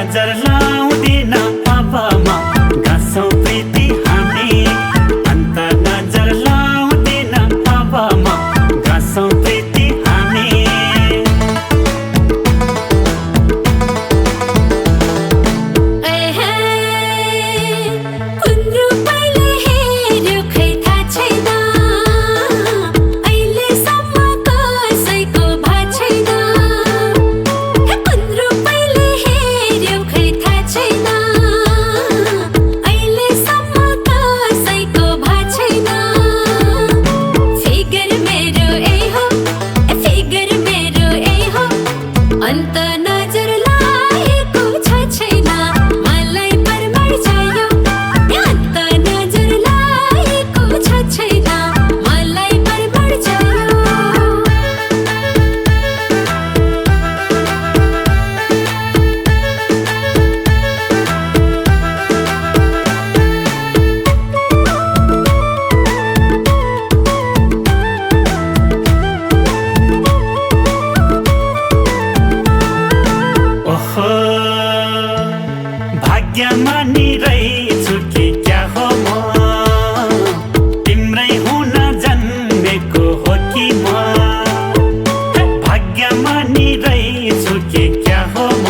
नजर लाउँदिन अब म घाँसौँ प्रीति हामी अन्त नजर लाउँदिन अब म घाँसौँ प्रीति हामी अन्त नजर लागेको छ छैन मलाई परमार चाहियो अन्त नजर लागेको छ छैन मलाई परमार चाहियो भाग्यमा नि रहेछु कि क्या हो म तिम्रै हुन जन्मेको हो कि म भाग्यमा नि रहेछु कि क्या हो म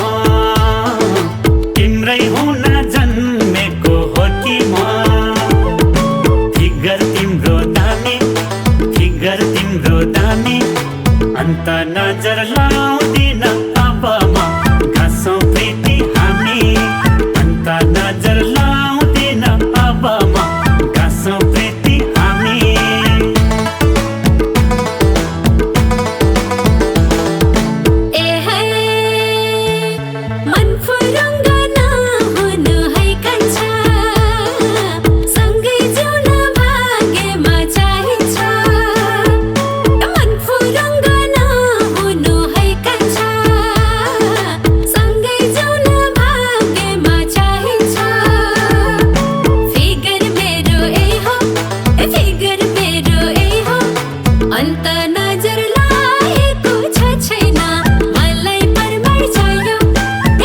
तिम्रै हुन जन्मेको हो कि म फिगर तिम्रो दामी अन्त नजर लाउँदिन अब म घाँसौँ प्रीति हामी अन्त नजर लाउँदिन अब म घाँसौँ प्रीति हामी मन फुरुङ्ग नहुनु है कान्छा सँगै जिउन भाग्यमा चाहिन्छ मन फुरुङ्ग नहुनु है कान्छा सँगै जिउन भाग्यमा चाहिन्छ फिगर मेरो ए हो अन्त नजर लागेको छ छैन मलाई परमार चाहियो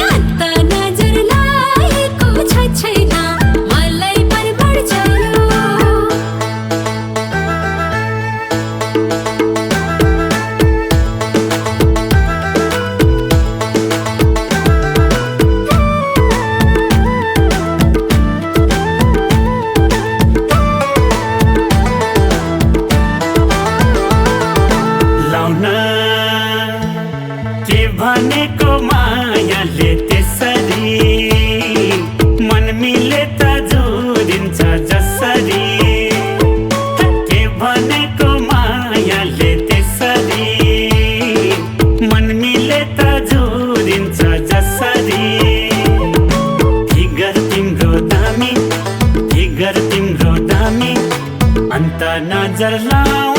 अन्त नजर लागेको छ छैन मलाई परमार चाहियो लाउन के भनेको मायाले त्यसरी मन मिले त जोडिन्छ जसरी के भनेको मायाले त्यसरी मन मिले त जोडिन्छ जसरी फिगर तिम्रो दामी अन्त नजर लाउ